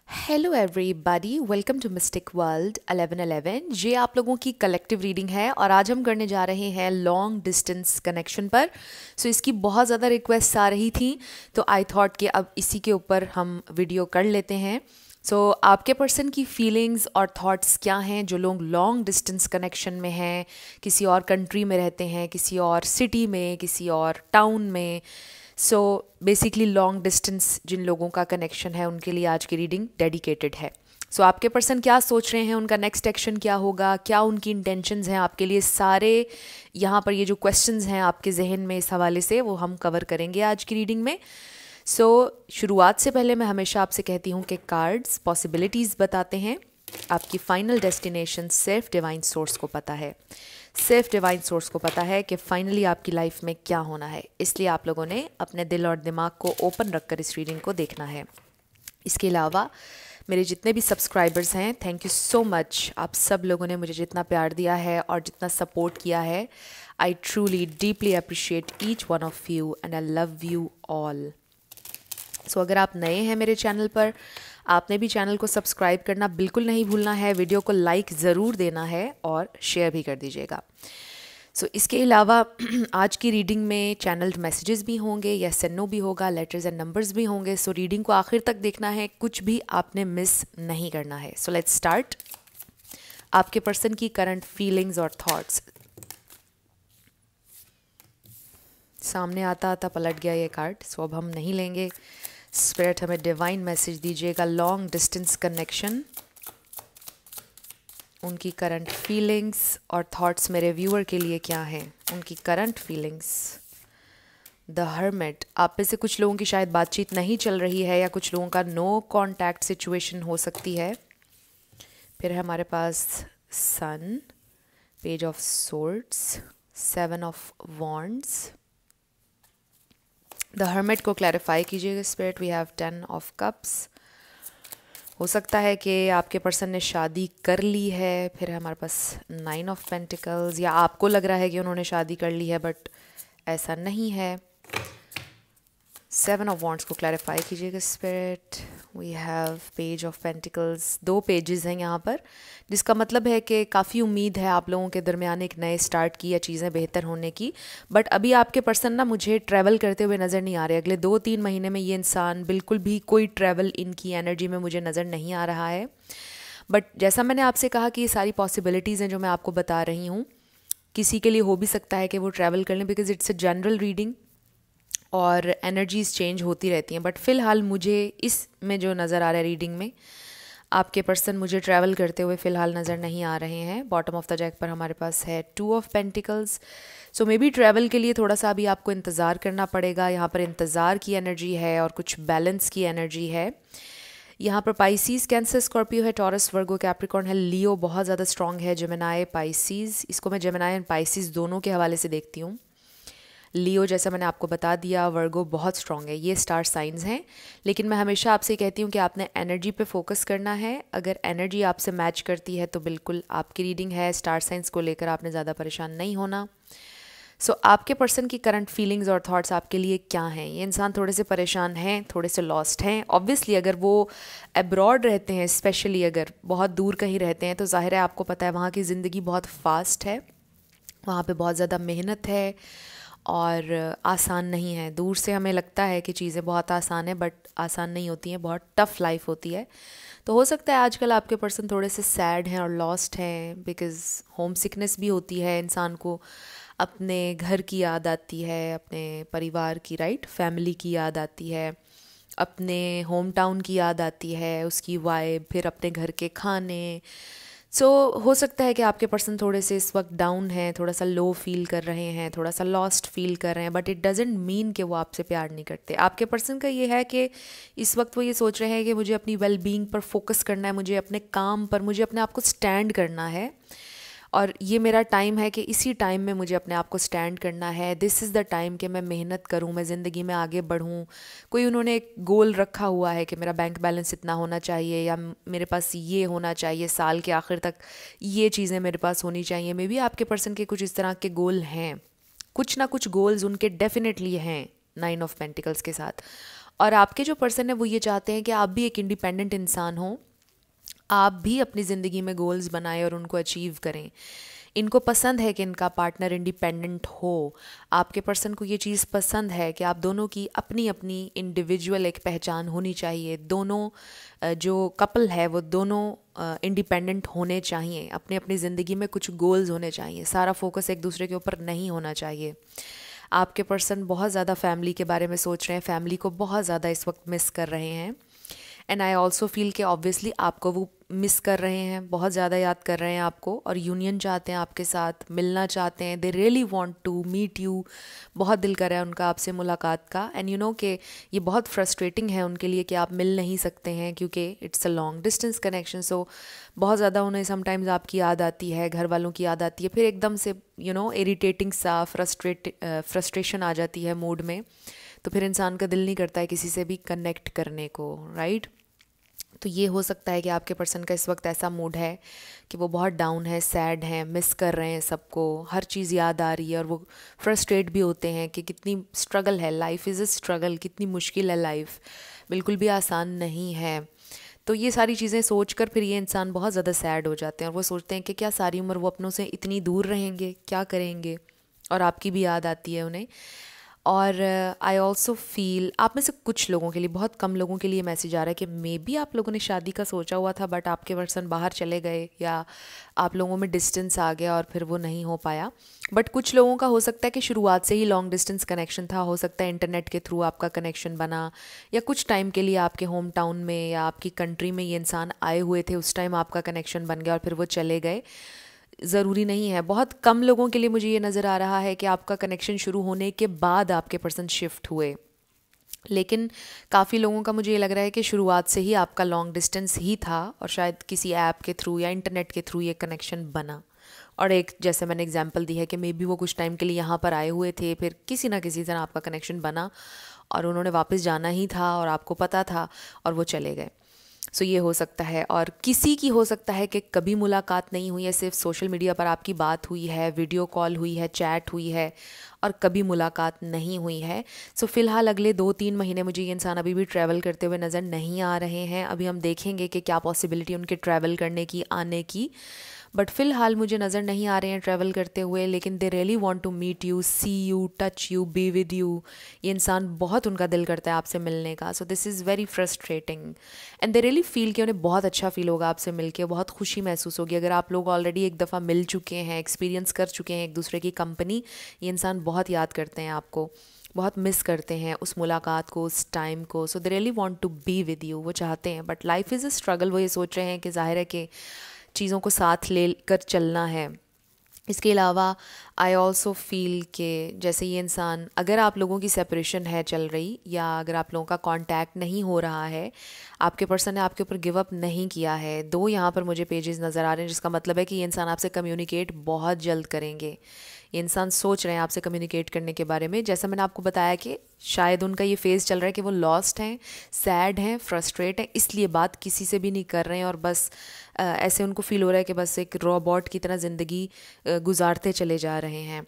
Hello everybody, welcome to mystic world 1111। ये आप लोगों की कलेक्टिव रीडिंग है और आज हम करने जा रहे हैं लॉन्ग डिस्टेंस कनेक्शन पर। इसकी बहुत ज़्यादा रिक्वेस्ट आ रही थी, तो आई थॉट कि अब इसी के ऊपर हम वीडियो कर लेते हैं। आपके पर्सन की फीलिंग्स और थॉट्स क्या हैं जो लोग लॉन्ग डिस्टेंस कनेक्शन में हैं, किसी और कंट्री में रहते हैं, किसी और सिटी में, किसी और टाउन में। बेसिकली लॉन्ग डिस्टेंस जिन लोगों का कनेक्शन है उनके लिए आज की रीडिंग डेडिकेटेड है। आपके पर्सन क्या सोच रहे हैं, उनका नेक्स्ट एक्शन क्या होगा, क्या उनकी इंटेंशंस हैं आपके लिए, सारे यहाँ पर ये जो क्वेश्चंस हैं आपके जहन में इस हवाले से, वो हम कवर करेंगे आज की रीडिंग में। शुरुआत से पहले मैं हमेशा आपसे कहती हूँ कि कार्ड्स पॉसिबिलिटीज़ बताते हैं, आपकी फाइनल डेस्टिनेशन सिर्फ डिवाइन सोर्स को पता है। सिर्फ डिवाइन सोर्स को पता है कि फाइनली आपकी लाइफ में क्या होना है, इसलिए आप लोगों ने अपने दिल और दिमाग को ओपन रखकर इस रीडिंग को देखना है। इसके अलावा मेरे जितने भी सब्सक्राइबर्स हैं, थैंक यू सो मच। आप सब लोगों ने मुझे जितना प्यार दिया है और जितना सपोर्ट किया है, I truly deeply appreciate each one of you and I love you all. अगर आप नए हैं मेरे चैनल पर, आपने भी चैनल को सब्सक्राइब करना बिल्कुल नहीं भूलना है, वीडियो को लाइक ज़रूर देना है और शेयर भी कर दीजिएगा। इसके अलावा आज की रीडिंग में चैनल्ड मैसेजेस भी होंगे, यस एंड नो भी होगा, लेटर्स एंड नंबर्स भी होंगे। रीडिंग को आखिर तक देखना है, कुछ भी आपने मिस नहीं करना है। Let's start. आपके पर्सन की करंट फीलिंग्स और थॉट्स। सामने आता आता पलट गया ये कार्ड, अब हम नहीं लेंगे। स्पिरिट हमें डिवाइन मैसेज दीजिएगा। लॉन्ग डिस्टेंस कनेक्शन, उनकी करंट फीलिंग्स और थॉट्स मेरे व्यूअर के लिए क्या हैं, उनकी करंट फीलिंग्स। द हर्मिट, आप में से कुछ लोगों की शायद बातचीत नहीं चल रही है या कुछ लोगों का नो कॉन्टैक्ट सिचुएशन हो सकती है। फिर है हमारे पास sun, page of swords, 7 of wands. The hermit को क्लैरिफाई कीजिएगा spirit. We have 10 of cups. हो सकता है कि आपके पर्सन ने शादी कर ली है। फिर है हमारे पास 9 ऑफ पेंटिकल्स, या आपको लग रहा है कि उन्होंने शादी कर ली है बट ऐसा नहीं है। 7 ऑफ वॉन्ड्स को क्लैरिफाई कीजिएगा spirit. We have page of pentacles. 2 pages हैं यहाँ पर, जिसका मतलब है कि काफ़ी उम्मीद है आप लोगों के दरमियान एक नए स्टार्ट की या चीज़ें बेहतर होने की। बट अभी आपके पर्सन ना मुझे ट्रैवल करते हुए नज़र नहीं आ रहे। अगले 2-3 महीने में ये इंसान बिल्कुल भी कोई ट्रैवल इनकी एनर्जी में मुझे नज़र नहीं आ रहा है। बट जैसा मैंने आपसे कहा कि ये सारी पॉसिबिलिटीज़ हैं जो मैं आपको बता रही हूँ, किसी के लिए हो भी सकता है कि वो ट्रैवल कर लें, because it's a general reading और एनर्जीज़ चेंज होती रहती हैं। बट फ़िलहाल मुझे इसमें जो नज़र आ रहा है रीडिंग में, आपके पर्सन मुझे ट्रैवल करते हुए फ़िलहाल नज़र नहीं आ रहे हैं। बॉटम ऑफ द जैक पर हमारे पास है 2 of pentacles. May be travel के लिए थोड़ा सा अभी आपको इंतज़ार करना पड़ेगा। यहाँ पर इंतज़ार की एनर्जी है और कुछ बैलेंस की एनर्जी है। यहाँ पर पाइसीज़, कैंसर, स्कॉर्पियो है, टॉरस, वर्गो, कैप्रिकॉर्न है, लियो बहुत ज़्यादा स्ट्रॉन्ग है, जेमिनाई, पाइसीज़। इसको मैं जेमिनाई एंड पाइसीज़ दोनों के हवाले से देखती हूँ। लियो जैसा मैंने आपको बता दिया, वर्गो बहुत स्ट्रॉन्ग है। ये स्टार साइंस हैं, लेकिन मैं हमेशा आपसे कहती हूँ कि आपने एनर्जी पे फोकस करना है। अगर एनर्जी आपसे मैच करती है तो बिल्कुल आपकी रीडिंग है। स्टार साइंस को लेकर आपने ज़्यादा परेशान नहीं होना। आपके पर्सन की करंट फीलिंग्स और थॉट्स आपके लिए क्या हैं? ये इंसान थोड़े से परेशान हैं, थोड़े से लॉस्ट हैं। ऑब्वियसली अगर वो अब्रॉड रहते हैं, स्पेशली अगर बहुत दूर कहीं रहते हैं, तो ज़ाहिर है आपको पता है वहाँ की ज़िंदगी बहुत फास्ट है, वहाँ पे बहुत ज़्यादा मेहनत है और आसान नहीं है। दूर से हमें लगता है कि चीज़ें बहुत आसान है, बट आसान नहीं होती हैं, बहुत टफ़ लाइफ होती है। तो हो सकता है आजकल आपके पर्सन थोड़े से सैड हैं और लॉस्ट हैं, बिकॉज़ होम सिकनेस भी होती है। इंसान को अपने घर की याद आती है, अपने परिवार की, राइट, फैमिली की याद आती है, अपने होम टाउन की याद आती है, उसकी वाइब, फिर अपने घर के खाने। हो सकता है कि आपके पर्सन थोड़े से इस वक्त डाउन हैं, थोड़ा सा लो फील कर रहे हैं, थोड़ा सा लॉस्ट फील कर रहे हैं, बट इट डजेंट मीन कि वो आपसे प्यार नहीं करते। आपके पर्सन का ये है कि इस वक्त वो ये सोच रहे हैं कि मुझे अपनी वेल बीइंग पर फोकस करना है, मुझे अपने काम पर, मुझे अपने आप को स्टैंड करना है, और ये मेरा टाइम है कि इसी टाइम में मुझे अपने आप को स्टैंड करना है। दिस इज़ द टाइम कि मैं मेहनत करूँ, मैं ज़िंदगी में आगे बढ़ूँ। कोई उन्होंने एक गोल रखा हुआ है कि मेरा बैंक बैलेंस इतना होना चाहिए, या मेरे पास ये होना चाहिए, साल के आखिर तक ये चीज़ें मेरे पास होनी चाहिए। मे बी आपके पर्सन के कुछ इस तरह के गोल हैं, कुछ ना कुछ गोल्स उनके डेफिनेटली हैं 9 ऑफ पेंटिकल्स के साथ। और आपके जो पर्सन है वो ये चाहते हैं कि आप भी एक इंडिपेंडेंट इंसान हो, आप भी अपनी ज़िंदगी में गोल्स बनाएं और उनको अचीव करें। इनको पसंद है कि इनका पार्टनर इंडिपेंडेंट हो। आपके पर्सन को ये चीज़ पसंद है कि आप दोनों की अपनी अपनी इंडिविजुअल एक पहचान होनी चाहिए। दोनों जो कपल है वो दोनों इंडिपेंडेंट होने चाहिए, अपने अपनी ज़िंदगी में कुछ गोल्स होने चाहिए, सारा फोकस एक दूसरे के ऊपर नहीं होना चाहिए। आपके पर्सन बहुत ज़्यादा फैमिली के बारे में सोच रहे हैं, फैमिली को बहुत ज़्यादा इस वक्त मिस कर रहे हैं। एंड आई ऑल्सो फील कि ऑब्वियसली आपको वो मिस कर रहे हैं, बहुत ज़्यादा याद कर रहे हैं आपको, और यूनियन चाहते हैं आपके साथ, मिलना चाहते हैं। They really want to meet you, बहुत दिल कर रहा है उनका आपसे मुलाकात का। एंड यू नो कि ये बहुत फ्रस्ट्रेटिंग है उनके लिए कि आप मिल नहीं सकते हैं क्योंकि it's a long distance connection. So बहुत ज़्यादा उन्हें समटाइम्स आपकी याद आती है, घर वालों की याद आती है, फिर एकदम से यू नो इरिटेटिंग सा फ्रस्ट्रेशन आ जाती है मूड में, तो फिर इंसान का दिल नहीं करता है किसी से भी कनेक्ट करने को, राइट। तो ये हो सकता है कि आपके पर्सन का इस वक्त ऐसा मूड है कि वो बहुत डाउन है, सैड है, मिस कर रहे हैं सबको, हर चीज़ याद आ रही है, और वो फ्रस्ट्रेट भी होते हैं कि कितनी स्ट्रगल है, लाइफ इज़ अ स्ट्रगल, कितनी मुश्किल है लाइफ, बिल्कुल भी आसान नहीं है। तो ये सारी चीज़ें सोच कर फिर ये इंसान बहुत ज़्यादा सैड हो जाते हैं, और वो सोचते हैं कि क्या सारी उम्र वो अपनों से इतनी दूर रहेंगे, क्या करेंगे, और आपकी भी याद आती है उन्हें। और आई ऑल्सो फील आप में से कुछ लोगों के लिए, बहुत कम लोगों के लिए मैसेज आ रहा है कि मे बी आप लोगों ने शादी का सोचा हुआ था बट आपके पर्सन बाहर चले गए, या आप लोगों में डिस्टेंस आ गया और फिर वो नहीं हो पाया। बट कुछ लोगों का हो सकता है कि शुरुआत से ही लॉन्ग डिस्टेंस कनेक्शन था, हो सकता है इंटरनेट के थ्रू आपका कनेक्शन बना, या कुछ टाइम के लिए आपके होम टाउन में या आपकी कंट्री में ये इंसान आए हुए थे, उस टाइम आपका कनेक्शन बन गया और फिर वो चले गए। ज़रूरी नहीं है, बहुत कम लोगों के लिए मुझे ये नज़र आ रहा है कि आपका कनेक्शन शुरू होने के बाद आपके पर्सन शिफ्ट हुए, लेकिन काफ़ी लोगों का मुझे ये लग रहा है कि शुरुआत से ही आपका लॉन्ग डिस्टेंस ही था, और शायद किसी ऐप के थ्रू या इंटरनेट के थ्रू ये कनेक्शन बना। और एक जैसे मैंने एग्जांपल दी है कि मे बी वो कुछ टाइम के लिए यहाँ पर आए हुए थे, फिर किसी ना किसी तरह आपका कनेक्शन बना और उन्होंने वापस जाना ही था और आपको पता था और वो चले गए। सो ये हो सकता है। और किसी की हो सकता है कि कभी मुलाकात नहीं हुई है, सिर्फ सोशल मीडिया पर आपकी बात हुई है, वीडियो कॉल हुई है, चैट हुई है, और कभी मुलाकात नहीं हुई है। सो फिलहाल अगले 2-3 महीने मुझे ये इंसान अभी भी ट्रैवल करते हुए नज़र नहीं आ रहे हैं। अभी हम देखेंगे कि क्या पॉसिबिलिटी उनके ट्रैवल करने की, आने की, बट फ़िलहाल मुझे नज़र नहीं आ रहे हैं ट्रैवल करते हुए। लेकिन they really want to meet you, see you, touch you, be with you. ये इंसान बहुत, उनका दिल करता है आपसे मिलने का। So this is very frustrating and they really feel कि उन्हें बहुत अच्छा फील होगा आपसे मिलके, बहुत खुशी महसूस होगी। अगर आप लोग ऑलरेडी एक दफ़ा मिल चुके हैं, एक्सपीरियंस कर चुके हैं एक दूसरे की कंपनी, ये इंसान बहुत याद करते हैं आपको, बहुत मिस करते हैं उस मुलाकात को, उस टाइम को। So they really want to be with you, वो चाहते हैं, but life is a struggle. वो ये सोच रहे हैं कि ज़ाहिर है कि चीज़ों को साथ ले कर चलना है। इसके अलावा आई ऑल्सो फील कि जैसे ये इंसान, अगर आप लोगों की सेपरेशन है चल रही, या अगर आप लोगों का कांटेक्ट नहीं हो रहा है, आपके पर्सन ने आपके ऊपर गिव अप नहीं किया है, 2 यहाँ पर मुझे पेजेस नज़र आ रहे हैं, जिसका मतलब है कि ये इंसान आपसे कम्युनिकेट बहुत जल्द करेंगे। ये इंसान सोच रहे हैं आपसे कम्युनिकेट करने के बारे में। जैसा मैंने आपको बताया कि शायद उनका ये फेज़ चल रहा है कि वो लॉस्ट हैं, सैड हैं, फ्रस्ट्रेट हैं, इसलिए बात किसी से भी नहीं कर रहे हैं, और बस ऐसे उनको फील हो रहा है कि बस एक रोबोट की तरह ज़िंदगी गुजारते चले जा रहे हैं।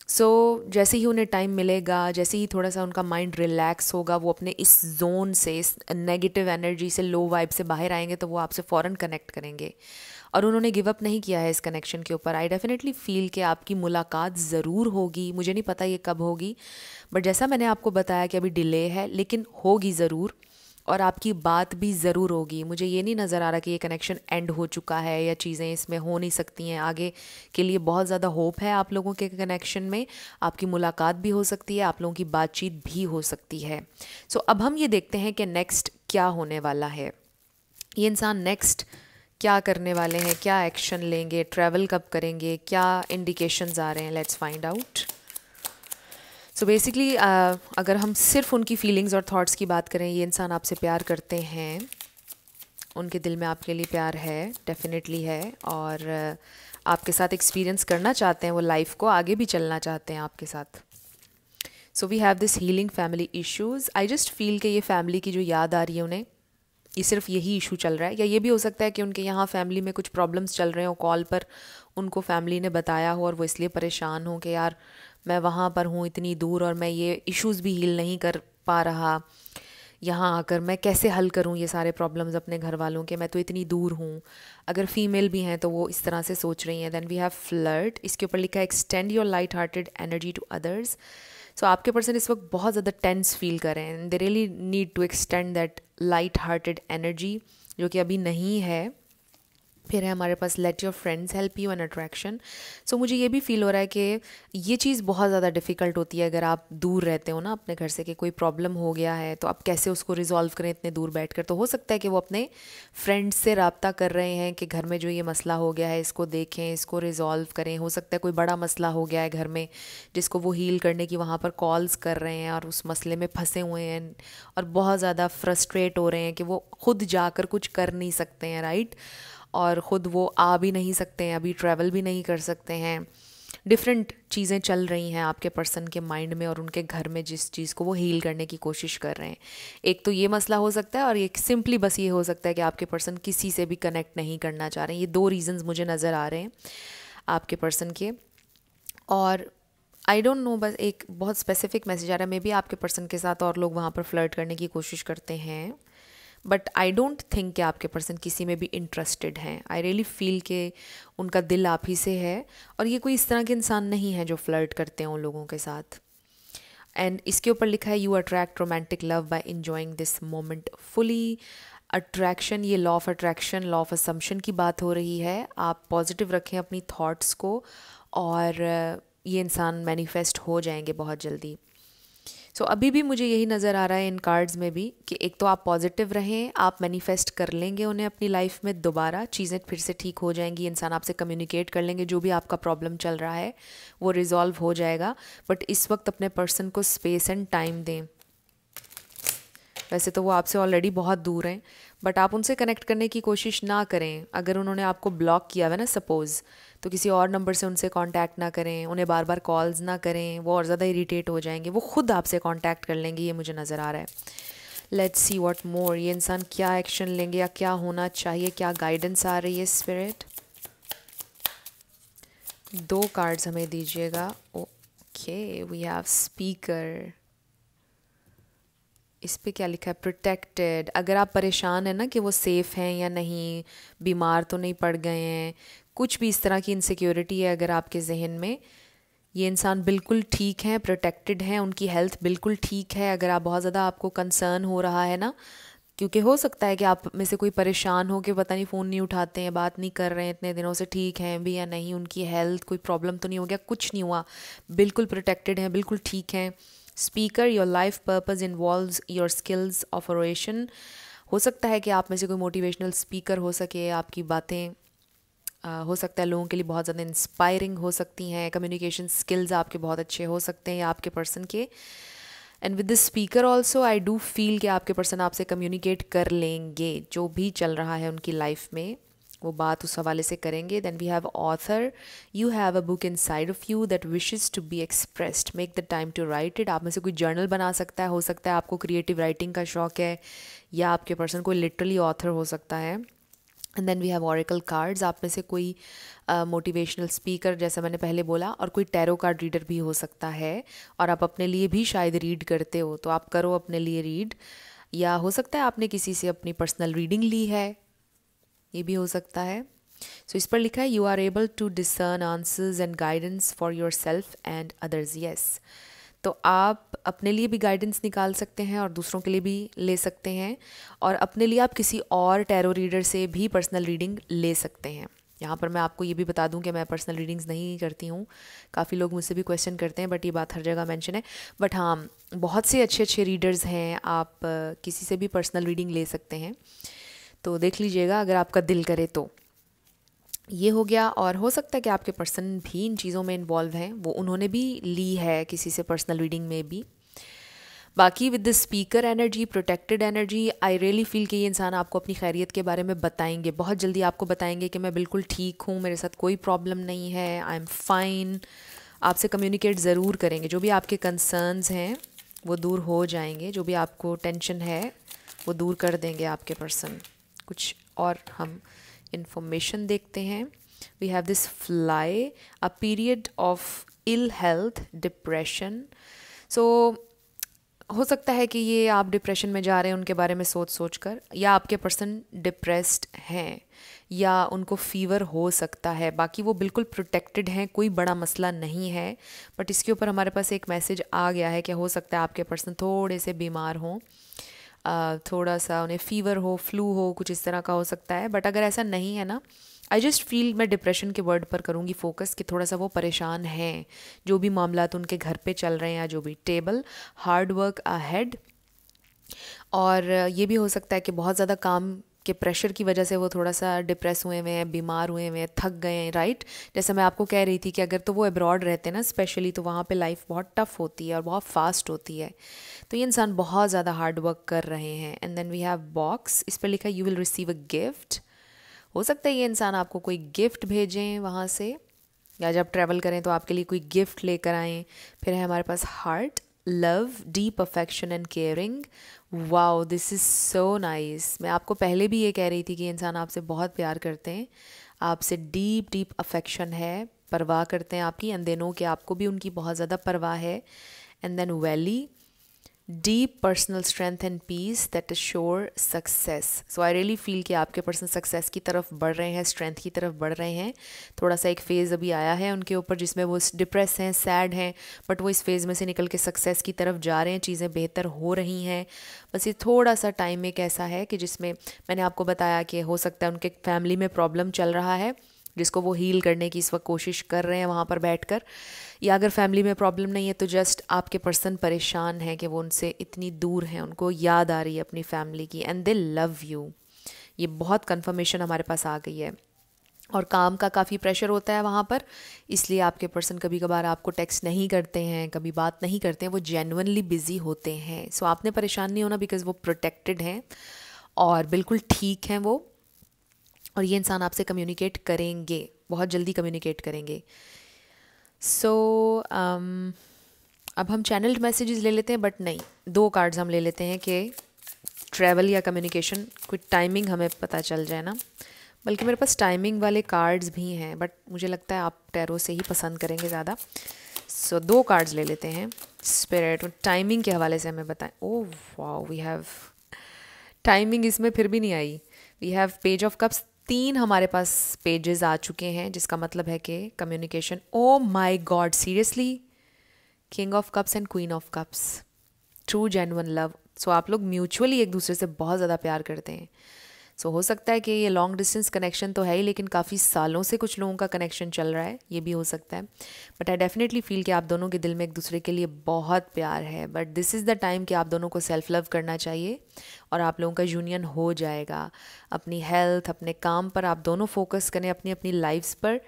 सो जैसे ही उन्हें टाइम मिलेगा, जैसे ही थोड़ा सा उनका माइंड रिलैक्स होगा, वो अपने इस जोन से, इस नेगेटिव एनर्जी से, लो वाइब से बाहर आएंगे, तो वो आपसे फ़ौरन कनेक्ट करेंगे। और उन्होंने गिव अप नहीं किया है इस कनेक्शन के ऊपर। आई डेफिनेटली फील कि आपकी मुलाकात ज़रूर होगी, मुझे नहीं पता ये कब होगी, बट जैसा मैंने आपको बताया कि अभी डिले है, लेकिन होगी ज़रूर, और आपकी बात भी ज़रूर होगी। मुझे ये नहीं नज़र आ रहा कि ये कनेक्शन एंड हो चुका है या चीज़ें इसमें हो नहीं सकती हैं आगे के लिए। बहुत ज़्यादा होप है आप लोगों के कनेक्शन में, आपकी मुलाकात भी हो सकती है, आप लोगों की बातचीत भी हो सकती है। सो अब हम ये देखते हैं कि नेक्स्ट क्या होने वाला है, ये इंसान नेक्स्ट क्या करने वाले हैं, क्या एक्शन लेंगे, ट्रैवल कब करेंगे, क्या इंडिकेशंस आ रहे हैं। Let's find out. So basically अगर हम सिर्फ उनकी फीलिंग्स और थॉट्स की बात करें, ये इंसान आपसे प्यार करते हैं, उनके दिल में आपके लिए प्यार है, डेफिनेटली है, और आपके साथ एक्सपीरियंस करना चाहते हैं, वो लाइफ को आगे भी चलना चाहते हैं आपके साथ। So we have this healing family issues. I just feel कि ये फैमिली की जो याद आ रही है उन्हें, ये सिर्फ यही इशू चल रहा है, या ये भी हो सकता है कि उनके यहाँ फैमिली में कुछ प्रॉब्लम्स चल रहे हो, कॉल पर उनको फैमिली ने बताया हो और वो इसलिए परेशान हो कि यार मैं वहाँ पर हूँ इतनी दूर और मैं ये इश्यूज़ भी हील नहीं कर पा रहा, यहाँ आकर मैं कैसे हल करूँ ये सारे प्रॉब्लम्स अपने घर वालों के, मैं तो इतनी दूर हूँ। अगर फीमेल भी हैं तो वो इस तरह से सोच रही हैं। देन वी हैव फ्लर्ट, इसके ऊपर लिखा है extend your light hearted energy to others. So आपके पर्सन इस वक्त बहुत ज़्यादा टेंस फील कर रहे हैं, they really need to extend that light hearted energy, जो कि अभी नहीं है। फिर है हमारे पास let your friends help you in attraction. So मुझे ये भी फील हो रहा है कि ये चीज़ बहुत ज़्यादा डिफ़िकल्ट होती है अगर आप दूर रहते हो ना अपने घर से, कि कोई प्रॉब्लम हो गया है तो आप कैसे उसको रिजॉल्व करें इतने दूर बैठकर। तो हो सकता है कि वो अपने फ्रेंड्स से रब्ता कर रहे हैं कि घर में जो ये मसला हो गया है इसको देखें, इसको रिजॉल्व करें। हो सकता है कोई बड़ा मसला हो गया है घर में जिसको वो हील करने की वहाँ पर कॉल्स कर रहे हैं और उस मसले में फंसे हुए हैं और बहुत ज़्यादा फ्रस्ट्रेट हो रहे हैं कि वो खुद जाकर कुछ कर नहीं सकते हैं, राइट। और ख़ुद वो आ भी नहीं सकते हैं, अभी ट्रैवल भी नहीं कर सकते हैं। डिफरेंट चीज़ें चल रही हैं आपके पर्सन के माइंड में और उनके घर में, जिस चीज़ को वो हील करने की कोशिश कर रहे हैं। एक तो ये मसला हो सकता है और एक सिंपली बस ये हो सकता है कि आपके पर्सन किसी से भी कनेक्ट नहीं करना चाह रहे हैं। ये दो रीज़न्स मुझे नज़र आ रहे हैं आपके पर्सन के। और आई डोंट नो, बस एक बहुत स्पेसिफिक मैसेज आ रहा है। मे बी आपके पर्सन के साथ और लोग वहाँ पर फ्लर्ट करने की कोशिश करते हैं, बट आई डोंट थिंक कि आपके पर्सन किसी में भी इंटरेस्टेड हैं। आई रियली फील कि उनका दिल आप ही से है और ये कोई इस तरह के इंसान नहीं है जो फ्लर्ट करते हैं उन लोगों के साथ। एंड इसके ऊपर लिखा है you attract romantic love by enjoying this moment fully. Attraction, ये law of attraction, law of assumption की बात हो रही है। आप पॉजिटिव रखें अपनी थॉट्स को और ये इंसान मैनिफेस्ट हो जाएंगे बहुत जल्दी। सो अभी भी मुझे यही नज़र आ रहा है इन कार्ड्स में भी कि एक तो आप पॉजिटिव रहें, आप मैनिफेस्ट कर लेंगे उन्हें अपनी लाइफ में दोबारा, चीज़ें फिर से ठीक हो जाएंगी, इंसान आपसे कम्युनिकेट कर लेंगे, जो भी आपका प्रॉब्लम चल रहा है वो रिजॉल्व हो जाएगा। बट इस वक्त अपने पर्सन को स्पेस एंड टाइम दें। वैसे तो वो आपसे ऑलरेडी बहुत दूर हैं, बट आप उनसे कनेक्ट करने की कोशिश ना करें। अगर उन्होंने आपको ब्लॉक किया हुआ ना सपोज़, तो किसी और नंबर से उनसे कांटेक्ट ना करें, उन्हें बार बार कॉल्स ना करें, वो और ज़्यादा इरिटेट हो जाएंगे, वो खुद आपसे कांटेक्ट कर लेंगे, ये मुझे नज़र आ रहा है। लेट्स सी व्हाट मोर, ये इंसान क्या एक्शन लेंगे या क्या होना चाहिए, क्या गाइडेंस आ रही है स्पिरिट। 2 कार्ड्स हमें दीजिएगा। Okay, we have speaker. इस पे क्या लिखा है, प्रोटेक्टेड। अगर आप परेशान हैं ना कि वो सेफ़ हैं या नहीं, बीमार तो नहीं पड़ गए हैं, कुछ भी इस तरह की इनसिक्योरिटी है अगर आपके जहन में, ये इंसान बिल्कुल ठीक हैं, प्रोटेक्टेड हैं, उनकी हेल्थ बिल्कुल ठीक है। अगर आप बहुत ज़्यादा आपको कंसर्न हो रहा है ना, क्योंकि हो सकता है कि आप में से कोई परेशान हो कि पता नहीं फ़ोन नहीं उठाते हैं, बात नहीं कर रहे हैं इतने दिनों से, ठीक हैं भी या नहीं, उनकी हेल्थ कोई प्रॉब्लम तो नहीं हो गया, कुछ नहीं हुआ, बिल्कुल प्रोटेक्टेड हैं, बिल्कुल ठीक हैं। Speaker, your life purpose involves your skills of oration. हो सकता है कि आप में से कोई मोटिवेशनल स्पीकर हो सके, आपकी बातें हो सकता है लोगों के लिए बहुत ज़्यादा इंस्पायरिंग हो सकती हैं, कम्युनिकेशन स्किल्स आपके बहुत अच्छे हो सकते हैं या आपके पर्सन के। And with the speaker also I do feel कि आपके पर्सन आपसे कम्युनिकेट कर लेंगे, जो भी चल रहा है उनकी लाइफ में वो बात उस हवाले से करेंगे। Then we have author, you have a book inside of you that wishes to be expressed, make the time to write it. आप में से कोई जर्नल बना सकता है, हो सकता है आपको क्रिएटिव राइटिंग का शौक़ है, या आपके पर्सन कोई लिटरली ऑथर हो सकता है। And then we have oracle cards, आप में से कोई मोटिवेशनल स्पीकर जैसा मैंने पहले बोला, और कोई टैरो कार्ड रीडर भी हो सकता है, और आप अपने लिए भी शायद रीड करते हो, तो आप करो अपने लिए रीड, या हो सकता है आपने किसी से अपनी पर्सनल रीडिंग ली है, ये भी हो सकता है। सो इस पर लिखा है you are able to discern answers and guidance for yourself and others. Yes, तो आप अपने लिए भी गाइडेंस निकाल सकते हैं और दूसरों के लिए भी ले सकते हैं, और अपने लिए आप किसी और टैरो रीडर से भी पर्सनल रीडिंग ले सकते हैं। यहाँ पर मैं आपको ये भी बता दूं कि मैं पर्सनल रीडिंग्स नहीं करती हूँ, काफ़ी लोग मुझसे भी क्वेश्चन करते हैं, बट ये बात हर जगह मेंशन है। बट हाँ, बहुत से अच्छे अच्छे रीडर्स हैं, आप किसी से भी पर्सनल रीडिंग ले सकते हैं, तो देख लीजिएगा अगर आपका दिल करे तो। ये हो गया, और हो सकता है कि आपके पर्सन भी इन चीज़ों में इन्वॉल्व हैं, वो उन्होंने भी ली है किसी से पर्सनल रीडिंग में भी। बाकी with the speaker energy, protected energy, I really feel कि ये इंसान आपको अपनी खैरियत के बारे में बताएंगे, बहुत जल्दी आपको बताएंगे कि मैं बिल्कुल ठीक हूँ, मेरे साथ कोई प्रॉब्लम नहीं है, आई एम फाइन। आपसे कम्युनिकेट ज़रूर करेंगे, जो भी आपके कंसर्न्स हैं वो दूर हो जाएंगे, जो भी आपको टेंशन है वो दूर कर देंगे आपके पर्सन। कुछ और हम इंफॉर्मेशन देखते हैं। We have this fly, a period of ill health, depression. So हो सकता है कि ये आप डिप्रेशन में जा रहे हैं उनके बारे में सोच सोच कर, या आपके पर्सन डिप्रेस्ड हैं, या उनको फीवर हो सकता है। बाकी वो बिल्कुल प्रोटेक्टेड हैं, कोई बड़ा मसला नहीं है। बट इसके ऊपर हमारे पास एक मैसेज आ गया है कि हो सकता है आपके पर्सन थोड़े से बीमार हों, थोड़ा सा उन्हें फ़ीवर हो, फ्लू हो, कुछ इस तरह का हो सकता है। बट अगर ऐसा नहीं है ना, आई जस्ट फील, मैं डिप्रेशन के वर्ड पर करूँगी फोकस, कि थोड़ा सा वो परेशान हैं, जो भी मामलात उनके घर पे चल रहे हैं या जो भी, टेबल हार्ड वर्क अहेड। और ये भी हो सकता है कि बहुत ज़्यादा काम के प्रेशर की वजह से वो थोड़ा सा डिप्रेस हुए हुए हैं, बीमार हुए हुए हैं, थक गए हैं, राइट। जैसे मैं आपको कह रही थी कि अगर तो वो अब्रॉड रहते हैं ना स्पेशली, तो वहाँ पे लाइफ बहुत टफ होती है और बहुत फास्ट होती है। तो ये इंसान बहुत ज़्यादा हार्ड वर्क कर रहे हैं। And then we have box, इस पर लिखा you will receive a gift. हो सकता है ये इंसान आपको कोई गिफ्ट भेजें वहाँ से, या जब ट्रैवल करें तो आपके लिए कोई गिफ्ट लेकर आएँ। फिर है हमारे पास heart, love, deep affection and caring. Wow, this is so nice. मैं आपको पहले भी ये कह रही थी कि इंसान आपसे बहुत प्यार करते हैं, आपसे डीप डीप अफेक्शन है, परवाह करते हैं आपकी, एंड दे नो कि आपको भी उनकी बहुत ज़्यादा परवाह है। And then valley, deep personal strength and peace that assure success. So I really feel कि आपके पर्सन सक्सेस की तरफ बढ़ रहे हैं, स्ट्रेंथ की तरफ बढ़ रहे हैं। थोड़ा सा एक फ़ेज़ अभी आया है उनके ऊपर जिसमें वो डिप्रेस हैं, सैड हैं, बट वो इस फेज़ में से निकल के सक्सेस की तरफ जा रहे हैं, चीज़ें बेहतर हो रही हैं। बस ये थोड़ा सा टाइम एक ऐसा है कि जिसमें मैंने आपको बताया कि हो सकता है उनके फैमिली में प्रॉब्लम चल रहा है, जिसको वो हील करने की इस वक्त कोशिश कर रहे हैं वहाँ पर बैठकर। या अगर फैमिली में प्रॉब्लम नहीं है तो जस्ट आपके पर्सन परेशान हैं कि वो उनसे इतनी दूर हैं, उनको याद आ रही है अपनी फैमिली की, एंड दे लव यू। ये बहुत कंफर्मेशन हमारे पास आ गई है। और काम का काफ़ी प्रेशर होता है वहाँ पर, इसलिए आपके पर्सन कभी कभार आपको टेक्स्ट नहीं करते हैं, कभी बात नहीं करते हैं, वो जेन्युइनली बिज़ी होते हैं। सो आपने परेशान नहीं होना, बिकॉज़ वो प्रोटेक्टेड हैं और बिल्कुल ठीक हैं वो। और ये इंसान आपसे कम्युनिकेट करेंगे, बहुत जल्दी कम्युनिकेट करेंगे। सो अब हम चैनल्ड मैसेजेस ले लेते हैं, बट नहीं, 2 कार्ड्स हम ले लेते हैं कि ट्रैवल या कम्युनिकेशन कोई टाइमिंग हमें पता चल जाए ना। बल्कि मेरे पास टाइमिंग वाले कार्ड्स भी हैं, बट मुझे लगता है आप टैरो से ही पसंद करेंगे ज़्यादा। सो 2 कार्ड्स ले लेते हैं स्पिरिट, टाइमिंग के हवाले से हमें बताएं। Oh wow, we have timing, इसमें फिर भी नहीं आई। We have page of cups, 3 हमारे पास पेजेस आ चुके हैं, जिसका मतलब है कि communication. Oh my god, seriously, king of cups and queen of cups, true genuine love. So आप लोग म्यूचुअली एक दूसरे से बहुत ज़्यादा प्यार करते हैं। सो हो सकता है कि ये लॉन्ग डिस्टेंस कनेक्शन तो है ही, लेकिन काफ़ी सालों से कुछ लोगों का कनेक्शन चल रहा है, ये भी हो सकता है। बट आई डेफिनेटली फील कि आप दोनों के दिल में एक दूसरे के लिए बहुत प्यार है। But this is the time कि आप दोनों को सेल्फ लव करना चाहिए और आप लोगों का यूनियन हो जाएगा। अपनी हेल्थ, अपने काम पर आप दोनों फोकस करें, अपनी अपनी लाइफ्स पर,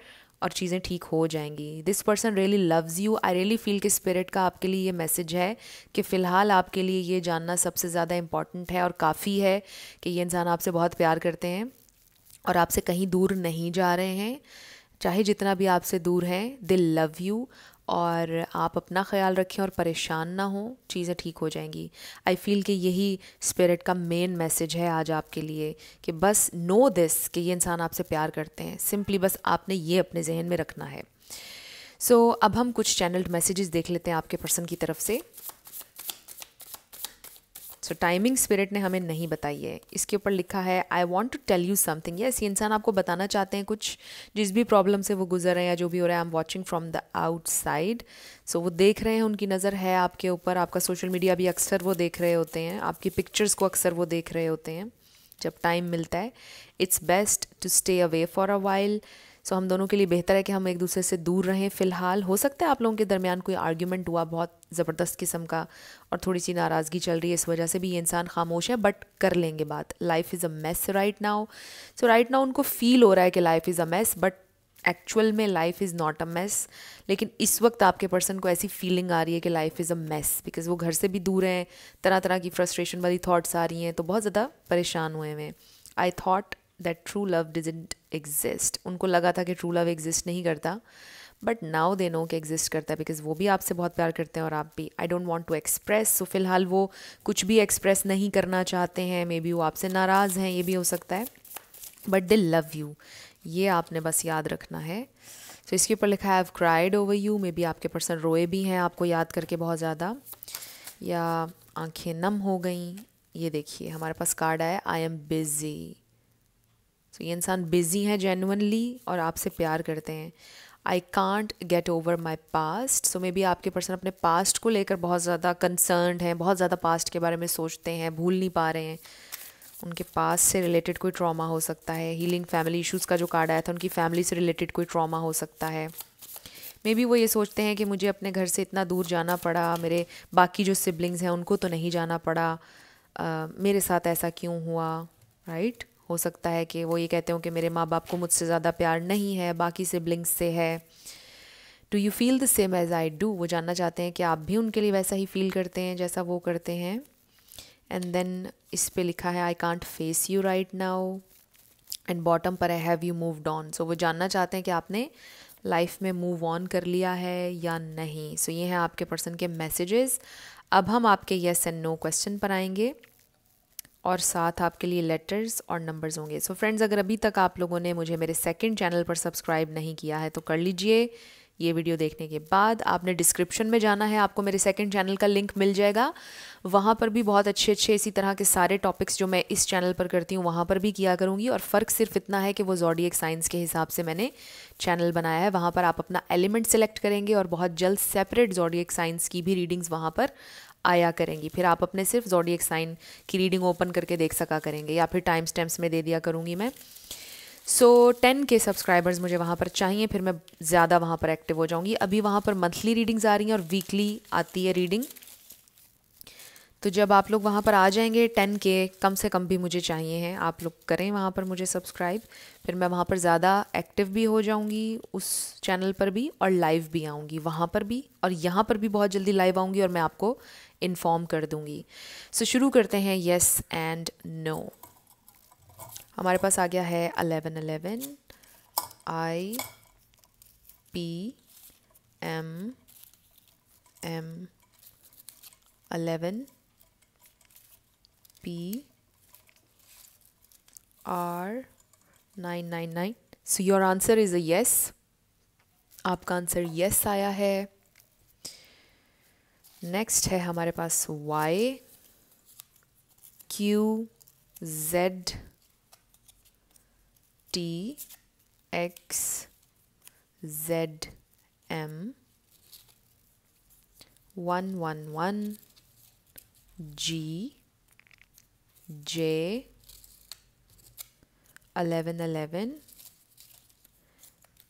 और चीज़ें ठीक हो जाएंगी। This person really loves you. I really feel कि स्पिरिट का आपके लिए ये मैसेज है कि फ़िलहाल आपके लिए ये जानना सबसे ज़्यादा इम्पॉर्टेंट है और काफ़ी है कि ये इंसान आपसे बहुत प्यार करते हैं और आपसे कहीं दूर नहीं जा रहे हैं। चाहे जितना भी आपसे दूर हैं, दे लव यू। और आप अपना ख्याल रखें और परेशान ना हो, चीज़ें ठीक हो जाएंगी। आई फील कि यही स्पिरिट का मेन मैसेज है आज आपके लिए, कि बस नो दिस कि ये इंसान आपसे प्यार करते हैं। सिंपली बस आपने ये अपने जहन में रखना है। सो अब हम कुछ चैनल्ड मैसेजेस देख लेते हैं आपके पर्सन की तरफ से। सो टाइमिंग स्पिरिट ने हमें नहीं बताई है। इसके ऊपर लिखा है I want to tell you something. Yes, ये इंसान आपको बताना चाहते हैं कुछ, जिस भी प्रॉब्लम से वो गुजर रहे हैं या जो भी हो रहा है। I am watching from the outside. So वो देख रहे हैं, उनकी नज़र है आपके ऊपर। आपका सोशल मीडिया भी अक्सर वो देख रहे होते हैं, आपकी पिक्चर्स को अक्सर वो देख रहे होते हैं जब टाइम मिलता है। It's best to stay away for a while. So हम दोनों के लिए बेहतर है कि हम एक दूसरे से दूर रहें फ़िलहाल। हो सकता है आप लोगों के दरमियान कोई आर्ग्यूमेंट हुआ बहुत ज़बरदस्त किस्म का और थोड़ी सी नाराज़गी चल रही है, इस वजह से भी ये इंसान खामोश है, बट कर लेंगे बात। Life is a mess right now. So right now उनको फ़ील हो रहा है कि life is a mess, but actual में life is not a mess. लेकिन इस वक्त आपके पर्सन को ऐसी फीलिंग आ रही है कि life is a mess, because वो घर से भी दूर हैं, तरह तरह की फ्रस्ट्रेशन वाली थॉट्स आ रही हैं, तो बहुत ज़्यादा परेशान हुए हैं। I thought that true love didn't exist. उनको लगा था कि ट्रू लव एग्जिस्ट नहीं करता, बट नाउ दे नो कि एग्जिस्ट करता है, बिकॉज वो भी आपसे बहुत प्यार करते हैं और आप भी। I don't want to express. So फिलहाल वो कुछ भी एक्सप्रेस नहीं करना चाहते हैं। मे बी वो आपसे नाराज़ हैं, ये भी हो सकता है, बट दे लव यू। ये आपने बस याद रखना है। तो इसके ऊपर लिखा है I have cried over you. May be आपके पर्सन रोए भी हैं आपको याद करके बहुत ज़्यादा। या आंखें नम हो गई। ये देखिए हमारे पास कार्ड आया आई एम बिज़ी। सो ये इंसान बिज़ी है जेन्युइनली और आपसे प्यार करते हैं। I can't get over my past. So may be आपके पर्सन अपने पास्ट को लेकर बहुत ज़्यादा कंसर्न्ड हैं, बहुत ज़्यादा पास्ट के बारे में सोचते हैं, भूल नहीं पा रहे हैं। उनके पास से रिलेटेड कोई ट्रॉमा हो सकता है। हीलिंग फैमिली इश्यूज़ का जो कार्ड आया था, उनकी फैमिली से रिलेटेड कोई ट्रॉमा हो सकता है। मे बी वो ये सोचते हैं कि मुझे अपने घर से इतना दूर जाना पड़ा, मेरे बाकी जो सिबलिंग्स हैं उनको तो नहीं जाना पड़ा, मेरे साथ ऐसा क्यों हुआ, राइट। हो सकता है कि वो ये कहते हो कि मेरे माँ बाप को मुझसे ज़्यादा प्यार नहीं है, बाकी सिबलिंग्स से है। Do you feel the same as I do. वो जानना चाहते हैं कि आप भी उनके लिए वैसा ही फील करते हैं जैसा वो करते हैं। एंड देन इस पे लिखा है I can't face you right now. And bottom पर है हैव यू मूव्ड ऑन। सो वो जानना चाहते हैं कि आपने लाइफ में मूव ऑन कर लिया है या नहीं। सो ये हैं आपके पर्सन के मैसेजेस। अब हम आपके येस एंड नो क्वेश्चन पर आएंगे और साथ आपके लिए लेटर्स और नंबर्स होंगे। सो फ्रेंड्स, अगर अभी तक आप लोगों ने मुझे मेरे सेकंड चैनल पर सब्सक्राइब नहीं किया है तो कर लीजिए। ये वीडियो देखने के बाद आपने डिस्क्रिप्शन में जाना है, आपको मेरे सेकंड चैनल का लिंक मिल जाएगा। वहाँ पर भी बहुत अच्छे अच्छे इसी तरह के सारे टॉपिक्स जो मैं इस चैनल पर करती हूँ वहाँ पर भी किया करूँगी। और फ़र्क सिर्फ इतना है कि वो ज़ोडिएक साइंस के हिसाब से मैंने चैनल बनाया है। वहाँ पर आप अपना एलिमेंट सेलेक्ट करेंगे और बहुत जल्द सेपरेट ज़ोडिएक साइंस की भी रीडिंग्स वहाँ पर आया करेंगी। फिर आप अपने सिर्फ ज़ोडिएक साइन की रीडिंग ओपन करके देख सका करेंगे, या फिर टाइम स्टैम्प्स में दे दिया करूँगी मैं। सो 10 के सब्सक्राइबर्स मुझे वहाँ पर चाहिए, फिर मैं ज़्यादा वहाँ पर एक्टिव हो जाऊँगी। अभी वहाँ पर मंथली रीडिंग्स आ रही हैं और वीकली आती है रीडिंग। तो जब आप लोग वहाँ पर आ जाएंगे 10 के कम से कम भी मुझे चाहिए हैं, आप लोग करें वहाँ पर मुझे सब्सक्राइब। फिर मैं वहाँ पर ज़्यादा एक्टिव भी हो जाऊँगी उस चैनल पर भी, और लाइव भी आऊँगी वहाँ पर भी, और यहाँ पर भी बहुत जल्दी लाइव आऊँगी और मैं आपको इन्फॉर्म कर दूँगी। सो शुरू करते हैं येस एंड नो। हमारे पास आ गया है 1111 I P M M 11 P R 999। So your answer is a yes। आपका आंसर yes आया है। नेक्स्ट है हमारे पास Y Q Z T X Z M 111 G J 1111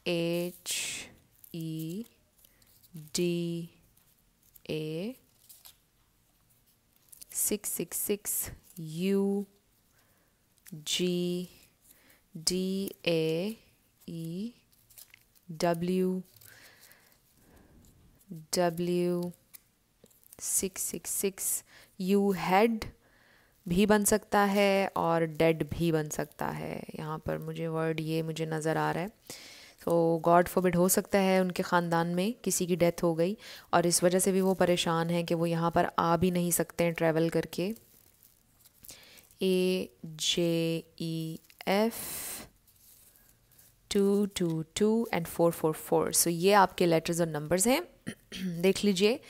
H E D A 666 U G D A E W 666 U head भी बन सकता है और डेड भी बन सकता है। यहाँ पर मुझे वर्ड ये मुझे नज़र आ रहा है। सो गॉड फॉरबिड, हो सकता है उनके ख़ानदान में किसी की डेथ हो गई और इस वजह से भी वो परेशान हैं कि वो यहाँ पर आ भी नहीं सकते हैं ट्रैवल करके। AJEF 222 and 444। सो ये आपके लेटर्स और नंबर्स हैं। देख लीजिए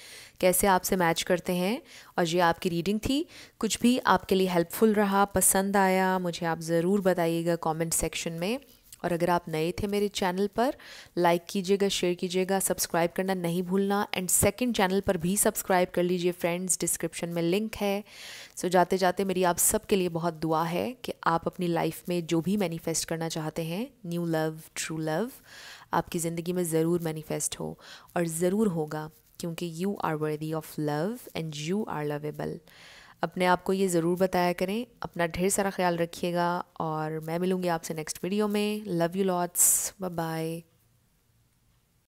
कैसे आपसे मैच करते हैं। और ये आपकी रीडिंग थी। कुछ भी आपके लिए हेल्पफुल रहा, पसंद आया, मुझे आप ज़रूर बताइएगा कमेंट सेक्शन में। और अगर आप नए थे मेरे चैनल पर, लाइक कीजिएगा, शेयर कीजिएगा, सब्सक्राइब करना नहीं भूलना। एंड सेकंड चैनल पर भी सब्सक्राइब कर लीजिए फ्रेंड्स, डिस्क्रिप्शन में लिंक है। सो जाते जाते मेरी आप सब के लिए बहुत दुआ है कि आप अपनी लाइफ में जो भी मैनिफेस्ट करना चाहते हैं, न्यू लव, ट्रू लव, आपकी ज़िंदगी में ज़रूर मैनिफेस्ट हो, और ज़रूर होगा, क्योंकि you are worthy of love and you are lovable. अपने आप को ये ज़रूर बताया करें। अपना ढेर सारा ख्याल रखिएगा और मैं मिलूँगी आपसे नेक्स्ट वीडियो में। Love you lots, bye bye.